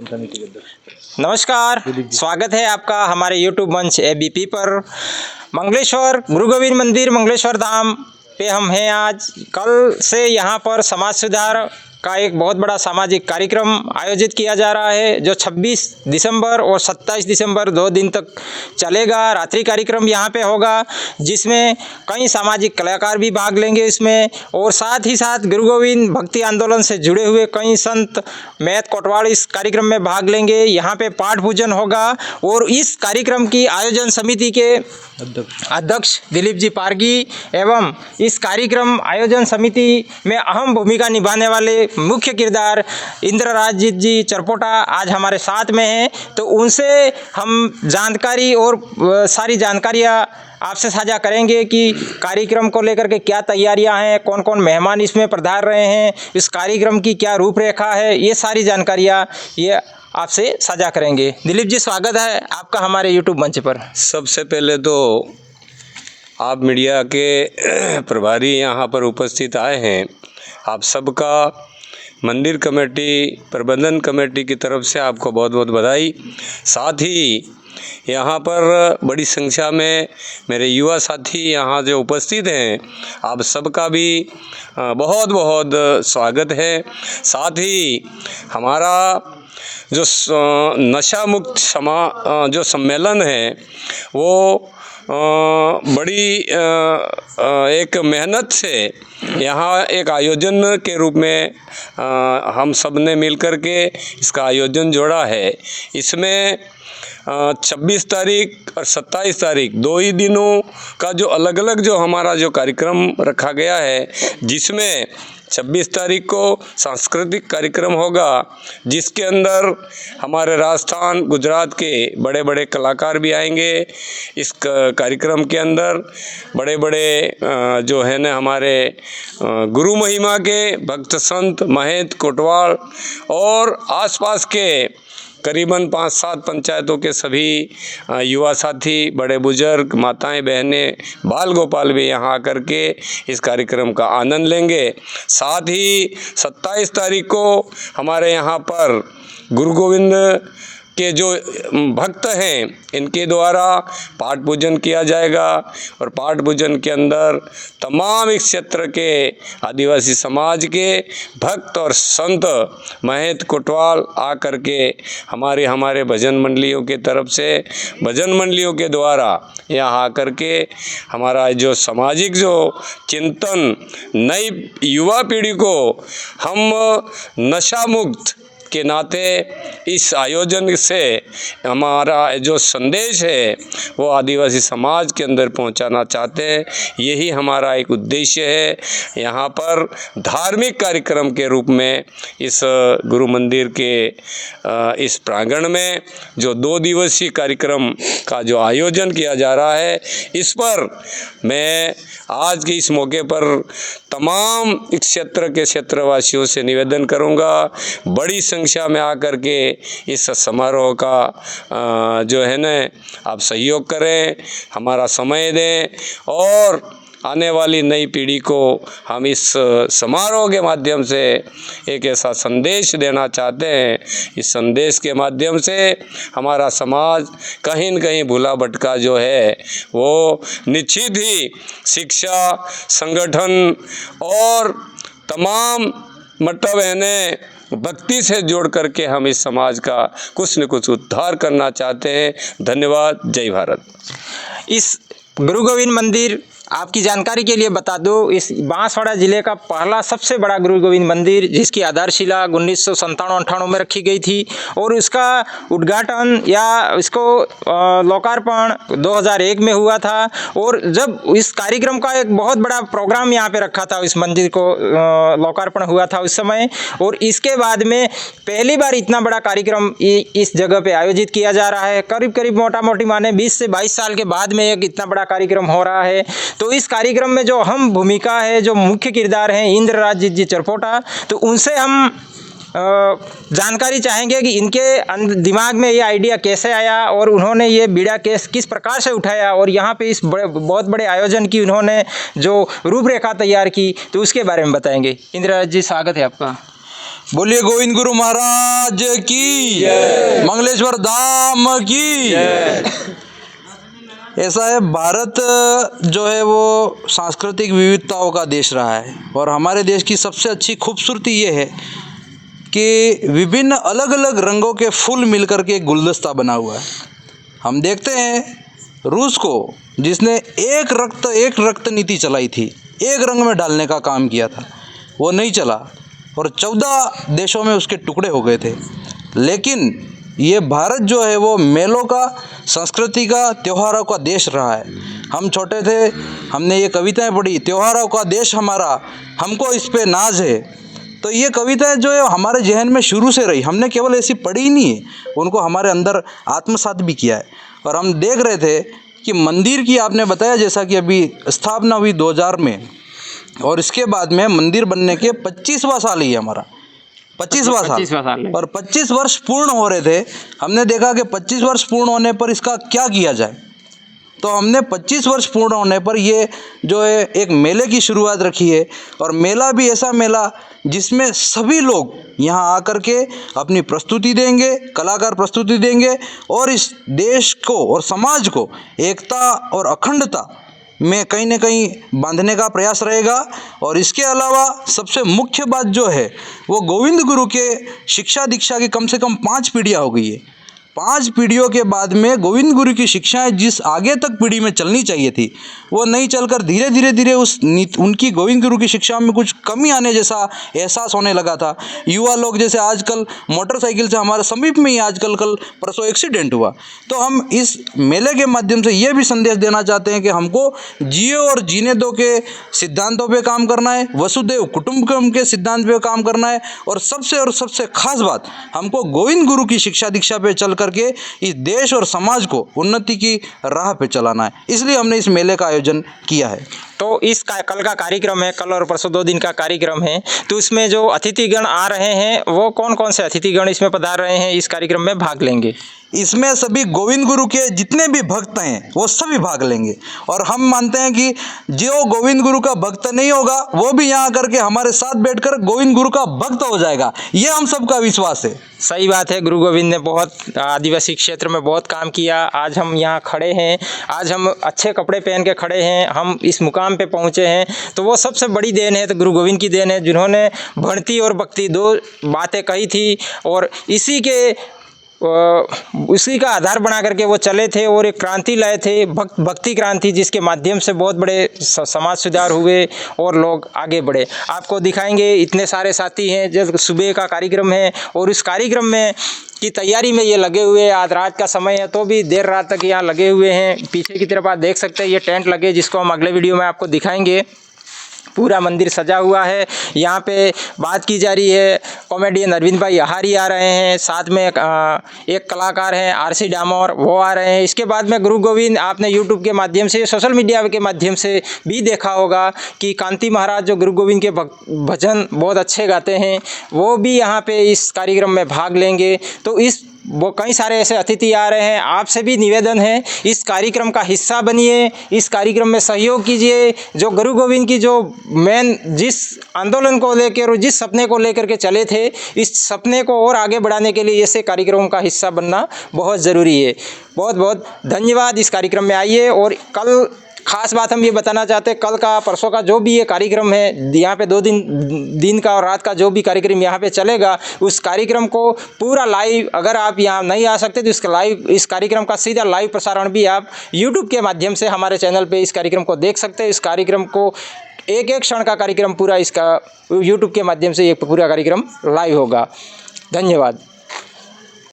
समिति के अध्यक्ष। नमस्कार, स्वागत है आपका हमारे YouTube मंच ABP पर। मंगलेश्वर गुरु गोविंद मंदिर मंगलेश्वर धाम पे हम हैं आज। कल से यहाँ पर समाज सुधार का एक बहुत बड़ा सामाजिक कार्यक्रम आयोजित किया जा रहा है, जो 26 दिसंबर और 27 दिसंबर 2 दिन तक चलेगा। रात्रि कार्यक्रम यहाँ पे होगा, जिसमें कई सामाजिक कलाकार भी भाग लेंगे इसमें, और साथ ही साथ गुरु गोविंद भक्ति आंदोलन से जुड़े हुए कई संत महत कोटवाल इस कार्यक्रम में भाग लेंगे। यहाँ पे पाठ पूजन होगा और इस कार्यक्रम की आयोजन समिति के अध्यक्ष दिलीप जी पारगी एवं इस कार्यक्रम आयोजन समिति में अहम भूमिका निभाने वाले मुख्य किरदार इंद्रराज जी चरपोटा आज हमारे साथ में हैं। तो उनसे हम जानकारी और सारी जानकारियाँ आपसे साझा करेंगे कि कार्यक्रम को लेकर के क्या तैयारियां हैं, कौन कौन मेहमान इसमें पधार रहे हैं, इस कार्यक्रम की क्या रूपरेखा है, ये सारी जानकारियां ये आपसे साझा करेंगे। दिलीप जी, स्वागत है आपका हमारे YouTube मंच पर। सबसे पहले तो आप मीडिया के प्रभारी यहाँ पर उपस्थित आए हैं, आप सबका मंदिर कमेटी प्रबंधन कमेटी की तरफ से आपको बहुत बहुत बधाई। साथ ही यहाँ पर बड़ी संख्या में मेरे युवा साथी यहाँ जो उपस्थित हैं, आप सबका भी बहुत बहुत स्वागत है। साथ ही हमारा जो नशा मुक्त जो सम्मेलन है वो बड़ी एक मेहनत से यहाँ एक आयोजन के रूप में हम सब ने मिल कर के इसका आयोजन जोड़ा है। इसमें 26 तारीख और 27 तारीख 2 ही दिनों का जो अलग अलग जो हमारा जो कार्यक्रम रखा गया है, जिसमें 26 तारीख को सांस्कृतिक कार्यक्रम होगा, जिसके अंदर हमारे राजस्थान गुजरात के बड़े बड़े कलाकार भी आएंगे। इस कार्यक्रम के अंदर बड़े बड़े जो है ना हमारे गुरु महिमा के भक्त संत महत कोटवाल और आसपास के करीबन 5-7 पंचायतों के सभी युवा साथी, बड़े बुजुर्ग, माताएं, बहनें, बाल गोपाल भी यहाँ आकर के इस कार्यक्रम का आनंद लेंगे। साथ ही 27 तारीख को हमारे यहाँ पर गुरु गोविंद के जो भक्त हैं, इनके द्वारा पाठ पूजन किया जाएगा और पाठ पूजन के अंदर तमाम इस क्षेत्र के आदिवासी समाज के भक्त और संत महत कोटवाल आकर के हमारे भजन मंडलियों के तरफ से भजन मंडलियों के द्वारा यहाँ आकर के हमारा जो सामाजिक जो चिंतन नई युवा पीढ़ी को हम नशा मुक्त के नाते इस आयोजन से हमारा जो संदेश है वो आदिवासी समाज के अंदर पहुंचाना चाहते हैं। यही हमारा एक उद्देश्य है। यहाँ पर धार्मिक कार्यक्रम के रूप में इस गुरु मंदिर के इस प्रांगण में जो 2 दिवसीय कार्यक्रम का जो आयोजन किया जा रहा है, इस पर मैं आज के इस मौके पर तमाम इस क्षेत्र के क्षेत्रवासियों से निवेदन करूंगा, बड़ी संख्या में आकर के इस समारोह का जो है ना आप सहयोग करें, हमारा समय दें और आने वाली नई पीढ़ी को हम इस समारोह के माध्यम से एक ऐसा संदेश देना चाहते हैं। इस संदेश के माध्यम से हमारा समाज कहीं न कहीं भूला भटका जो है वो निश्चित ही शिक्षा, संगठन और तमाम मतलब है भक्ति से जोड़ करके हम इस समाज का कुछ न कुछ उद्धार करना चाहते हैं। धन्यवाद। जय भारत। इस गुरु गोविंद मंदिर आपकी जानकारी के लिए बता दो, इस बांसवाड़ा जिले का पहला सबसे बड़ा गुरु गोविंद मंदिर, जिसकी आधारशिला 1997-98 में रखी गई थी और उसका उद्घाटन या इसको लोकार्पण 2001 में हुआ था। और जब इस कार्यक्रम का एक बहुत बड़ा प्रोग्राम यहाँ पे रखा था, इस मंदिर को लोकार्पण हुआ था उस समय, और इसके बाद में पहली बार इतना बड़ा कार्यक्रम इस जगह पे आयोजित किया जा रहा है। करीब करीब मोटा मोटी माने 20 से 22 साल के बाद में एक इतना बड़ा कार्यक्रम हो रहा है। तो इस कार्यक्रम में जो अहम भूमिका है, जो मुख्य किरदार हैं इंद्रराज जी चरपोटा, तो उनसे हम जानकारी चाहेंगे कि इनके दिमाग में ये आइडिया कैसे आया और उन्होंने ये बीड़ा केस किस प्रकार से उठाया और यहाँ पे इस बहुत बड़े आयोजन की उन्होंने जो रूपरेखा तैयार की, तो उसके बारे में बताएंगे। इंद्रराज जी, स्वागत है आपका। बोलिए गोविंद गुरु महाराज की, मंगलेश्वर धाम की। ऐसा है, भारत जो है वो सांस्कृतिक विविधताओं का देश रहा है और हमारे देश की सबसे अच्छी खूबसूरती ये है कि विभिन्न अलग अलग रंगों के फूल मिलकर के एक गुलदस्ता बना हुआ है। हम देखते हैं रूस को, जिसने एक रक्त नीति चलाई थी, एक रंग में डालने का काम किया था, वो नहीं चला और 14 देशों में उसके टुकड़े हो गए थे। लेकिन ये भारत जो है वो मेलों का, संस्कृति का, त्योहारों का देश रहा है। हम छोटे थे, हमने ये कविताएं पढ़ी, त्योहारों का देश हमारा, हमको इस पे नाज है। तो ये कविताएं जो है हमारे जहन में शुरू से रही, हमने केवल ऐसी पढ़ी ही नहीं है, उनको हमारे अंदर आत्मसात भी किया है। और हम देख रहे थे कि मंदिर की, आपने बताया जैसा कि अभी स्थापना हुई 2000 में और इसके बाद में मंदिर बनने के 25वां साल ही है हमारा, 25वां साल और 25 वर्ष पूर्ण हो रहे थे। हमने देखा कि 25 वर्ष पूर्ण होने पर इसका क्या किया जाए, तो हमने 25 वर्ष पूर्ण होने पर ये जो है एक मेले की शुरुआत रखी है। और मेला भी ऐसा मेला जिसमें सभी लोग यहाँ आकर के अपनी प्रस्तुति देंगे, कलाकार प्रस्तुति देंगे और इस देश को और समाज को एकता और अखंडता में कहीं न कहीं बांधने का प्रयास रहेगा। और इसके अलावा सबसे मुख्य बात जो है वो गोविंद गुरु के शिक्षा दीक्षा की कम से कम 5 पीढ़ियाँ हो गई है। 5 पीढ़ियों के बाद में गोविंद गुरु की शिक्षाएं जिस आगे तक पीढ़ी में चलनी चाहिए थी वो नहीं चलकर धीरे धीरे उनकी गोविंद गुरु की शिक्षा में कुछ कमी आने जैसा एहसास होने लगा था। युवा लोग जैसे आजकल मोटरसाइकिल से, हमारे समीप में ही आजकल कल परसों एक्सीडेंट हुआ। तो हम इस मेले के माध्यम से ये भी संदेश देना चाहते हैं कि हमको जियो और जीने दो के सिद्धांतों पे काम करना है, वसुदेव कुटुंबकम के सिद्धांत पे काम करना है और सबसे खास बात, हमको गोविंद गुरु की शिक्षा दीक्षा पे चल करके इस देश और समाज को उन्नति की राह पे चलाना है। इसलिए हमने इस मेले का आयोजन किया है। तो कल का कार्यक्रम है, कल और परसों 2 दिन का कार्यक्रम है, तो इसमें जो अतिथिगण आ रहे हैं वो कौन कौन से अतिथिगण इसमें पधार रहे हैं, इस कार्यक्रम में भाग लेंगे? इसमें सभी गोविंद गुरु के जितने भी भक्त हैं वो सभी भाग लेंगे। और हम मानते हैं कि जो गोविंद गुरु का भक्त नहीं होगा वो भी यहाँ करके हमारे साथ बैठकर गोविंद गुरु का भक्त हो जाएगा, ये हम सबका विश्वास है। सही बात है, गुरु गोविंद ने बहुत आदिवासी क्षेत्र में बहुत काम किया। आज हम यहाँ खड़े हैं, आज हम अच्छे कपड़े पहन के खड़े हैं, हम इस मुकाम पे पहुँचे हैं, तो वो सबसे बड़ी देन है, तो गुरु गोविंद की देन है, जिन्होंने भक्ति और भक्ति 2 बातें कही थी और उसी का आधार बना करके वो चले थे और एक क्रांति लाए थे, भक्ति क्रांति, जिसके माध्यम से बहुत बड़े समाज सुधार हुए और लोग आगे बढ़े। आपको दिखाएंगे, इतने सारे साथी हैं, जब सुबह का कार्यक्रम है और इस कार्यक्रम में की तैयारी में ये लगे हुए हैं। आज रात का समय है तो भी देर रात तक यहाँ लगे हुए हैं। पीछे की तरफ आप देख सकते हैं ये टेंट लगे, जिसको हम अगले वीडियो में आपको दिखाएंगे। पूरा मंदिर सजा हुआ है। यहाँ पे बात की जा रही है, कॉमेडियन अरविंद भाई आहारी आ रहे हैं, साथ में एक कलाकार हैं आरसी डामोर, वो आ रहे हैं। इसके बाद में गुरु गोविंद, आपने यूट्यूब के माध्यम से, सोशल मीडिया के माध्यम से भी देखा होगा कि कांति महाराज जो गुरु गोविंद के भजन बहुत अच्छे गाते हैं, वो भी यहाँ पे इस कार्यक्रम में भाग लेंगे। तो वो कई सारे ऐसे अतिथि आ रहे हैं। आपसे भी निवेदन है, इस कार्यक्रम का हिस्सा बनिए, इस कार्यक्रम में सहयोग कीजिए। जो गुरु गोविंद की जो मेन जिस आंदोलन को लेकर और जिस सपने को लेकर के चले थे, इस सपने को और आगे बढ़ाने के लिए ऐसे कार्यक्रमों का हिस्सा बनना बहुत ज़रूरी है। बहुत बहुत धन्यवाद। इस कार्यक्रम में आइए। और कल खास बात हम ये बताना चाहते हैं, कल का परसों का जो भी ये कार्यक्रम है, यहाँ पे 2 दिन का और रात का जो भी कार्यक्रम यहाँ पे चलेगा, उस कार्यक्रम को पूरा लाइव, अगर आप यहाँ नहीं आ सकते तो इस कार्यक्रम का सीधा लाइव प्रसारण भी आप यूट्यूब के माध्यम से हमारे चैनल पे इस कार्यक्रम को देख सकते हैं। इस कार्यक्रम को एक क्षण का कार्यक्रम पूरा इसका यूट्यूब के माध्यम से ये पूरा कार्यक्रम लाइव होगा। धन्यवाद।